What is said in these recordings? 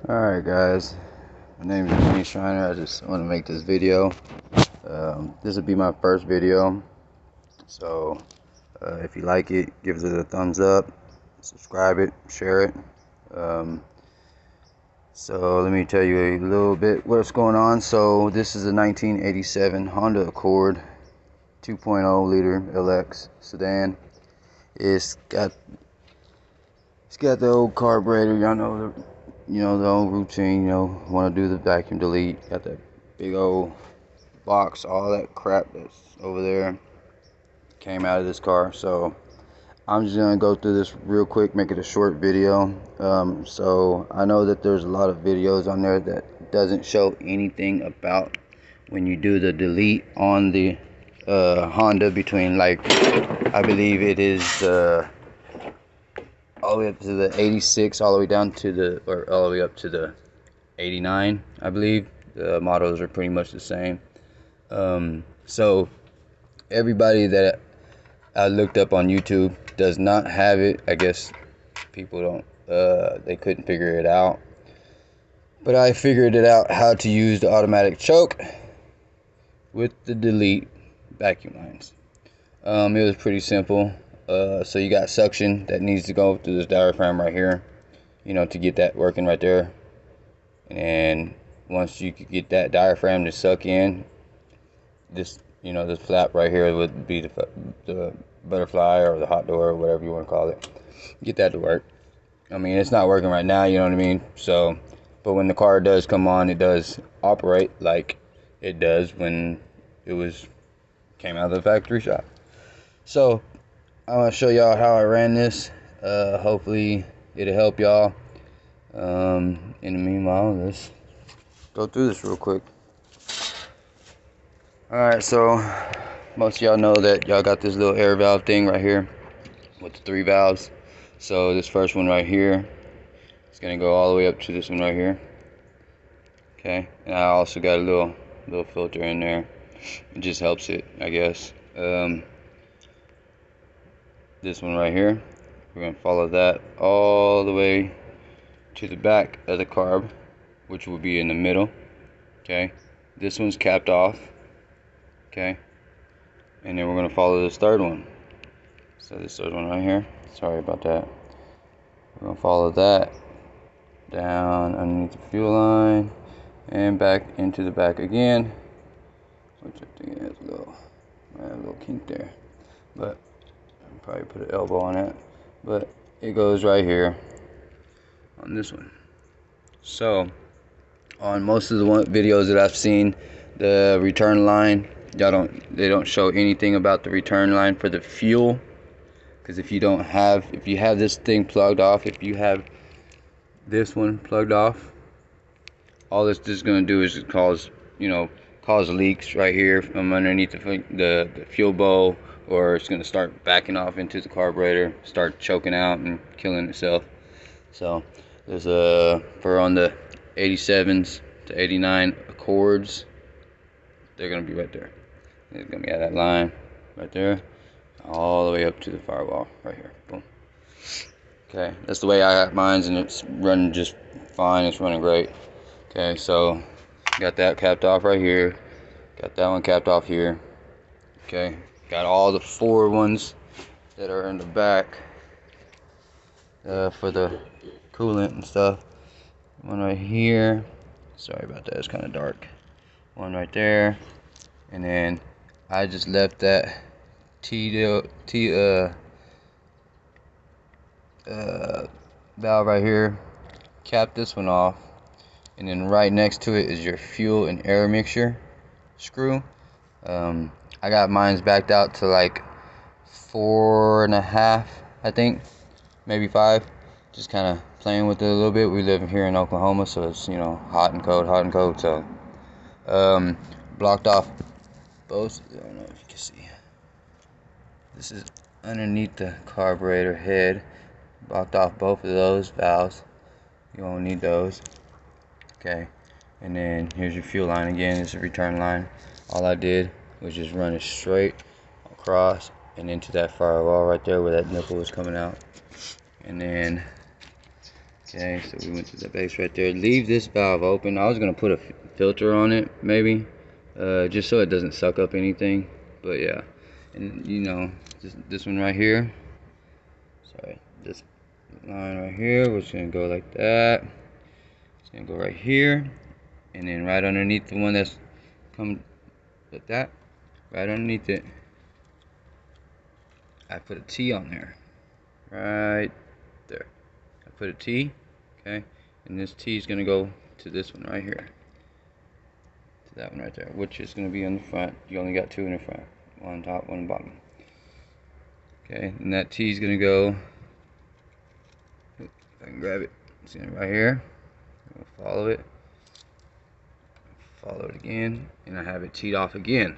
Alright guys, my name is Jimmy Schreiner. I just want to make this video. This will be my first video, so if you like it, give it a thumbs up, subscribe it, share it. So let me tell you a little bit what's going on. So this is a 1987 Honda Accord 2.0 liter LX sedan. It's got the old carburetor, y'all know the old routine, want to do the vacuum delete. Got that big old box, all that crap that's over there came out of this car. So I'm just gonna go through this real quick, make it a short video. So I know that there's a lot of videos on there that doesn't show anything about when you do the delete on the Honda between, like, I believe it is all the way up to the 86, all the way down to the, or all the way up to the 89, I believe. The models are pretty much the same. So everybody that I looked up on YouTube does not have it. I guess people don't, they couldn't figure it out. But I figured it out how to use the automatic choke with the delete vacuum lines. It was pretty simple. So you got suction that needs to go through this diaphragm right here, to get that working right there. And once you could get that diaphragm to suck in, this flap right here would be the butterfly or the hot door or whatever you want to call it. Get that to work. I mean, it's not working right now, you know what I mean? So, but when the car does come on, it does operate like it does when it came out of the factory shop. So I'm gonna show y'all how I ran this. Hopefully it'll help y'all. In the meanwhile, let's go through this real quick. Alright, so most of y'all know that y'all got this little air valve thing right here with the 3 valves. So this first one right here is gonna go all the way up to this one right here. Okay, and I also got a little filter in there. It just helps it, I guess. This one right here, we're going to follow that all the way to the back of the carb, which will be in the middle. Okay, this one's capped off. Okay, and then we're going to follow this third one. So this third one right here, sorry about that. We're going to follow that down underneath the fuel line and back into the back again, which I think it has a little kink there, but probably put an elbow on it, but it goes right here on this one. So on most of the videos that I've seen, the return line, they don't show anything about the return line for the fuel, because if you have this thing plugged off, if you have this one plugged off, all this is going to do is cause leaks right here from underneath the fuel bowl, or it's going to start backing off into the carburetor, start choking out and killing itself. So there's for on the 87s to 89 Accords, they're going to be right there. It's going to be at that line right there, all the way up to the firewall right here. Boom. Okay, that's the way I got mine, and it's running just fine. It's running great. Okay, so got that capped off right here, got that one capped off here. Okay, got all the 4 ones that are in the back for the coolant and stuff. One right here, sorry about that, it's kind of dark. One right there, and then I just left that valve right here, cap this one off, and then right next to it is your fuel and air mixture screw. I got mine's backed out to like 4.5, I think, maybe 5. Just kind of playing with it a little bit. We live here in Oklahoma, so it's hot and cold. So blocked off both. I don't know if you can see. This is underneath the carburetor head. Blocked off both of those valves. You won't need those. Okay, and then here's your fuel line again. It's a return line. All I did was just run it straight across and into that firewall right there where that nipple was coming out, and then Okay, so we went to the base right there. Leave this valve open. I was gonna put a filter on it, maybe, just so it doesn't suck up anything. But yeah, and you know, this one right here. Sorry, this line right here. We're just gonna go like that. It's gonna go right here, and then right underneath the one that's coming like that, right underneath it, I put a T on there. Right there. I put a T, okay, and this T is gonna go to this one right here, to that one right there, which is gonna be on the front. You only got two in the front, one on top, one on the bottom. Okay, and that T is gonna go. If I can grab it, it's in right here. I'm gonna follow it again, and I have it teed off again.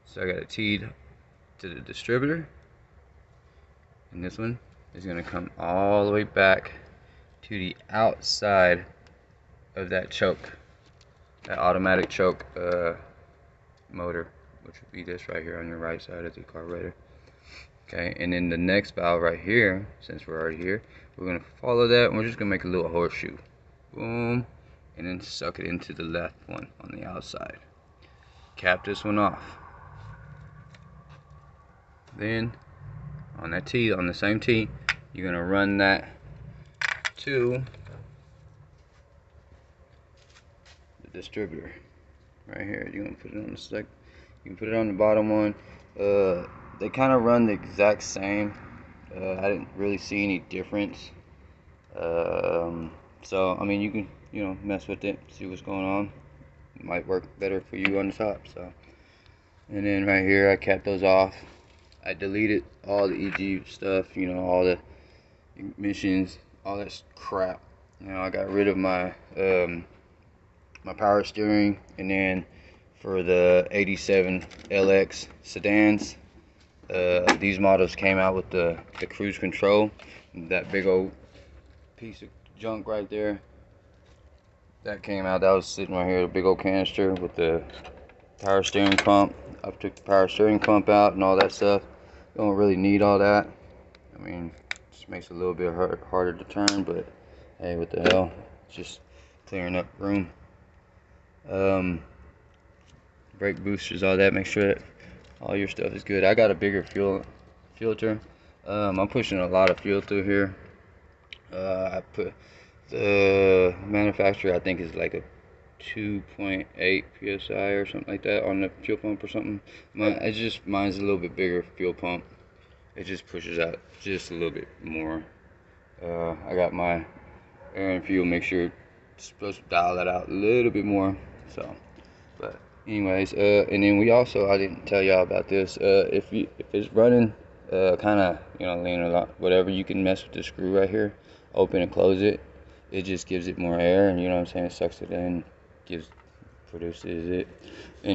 So I got it teed to the distributor, and this one is gonna come all the way back to the outside of that choke, that automatic choke motor, which would be this right here on your right side of the carburetor. Okay, and then the next valve right here, since we're already here, we're gonna follow that, and we're just gonna make a little horseshoe. Boom, and then suck it into the left one on the outside. Cap this one off. Then on that T, on the same T, you're gonna run that to the distributor right here. You're gonna put it on the sec. You can put it on the bottom one. They kind of run the exact same. I didn't really see any difference. So I mean, you can mess with it, see what's going on. It might work better for you on the top. So, and then right here, I capped those off. I deleted all the EG stuff, all the emissions, all that crap. I got rid of my my power steering, and then for the 87 LX sedans, these models came out with the cruise control, that big old piece of junk right there. That came out. That was sitting right here, a big old canister with the power steering pump. I took the power steering pump out and all that stuff. Don't really need all that. I mean, just makes it a little bit harder to turn, but hey, what the hell? It's just clearing up room. Brake boosters, all that. Make sure that all your stuff is good. I got a bigger filter. I'm pushing a lot of fuel through here. I put the manufacturer, I think, is like a 2.8 psi or something like that on the fuel pump or something. Mine's a little bit bigger fuel pump. It just pushes out just a little bit more. I got my air and fuel mixture, supposed to dial that out a little bit more. So, but anyways, and then I didn't tell y'all about this. If it's running, kind of leaning a lot, whatever, you can mess with the screw right here, open and close it. It just gives it more air, and it sucks it in, produces it. And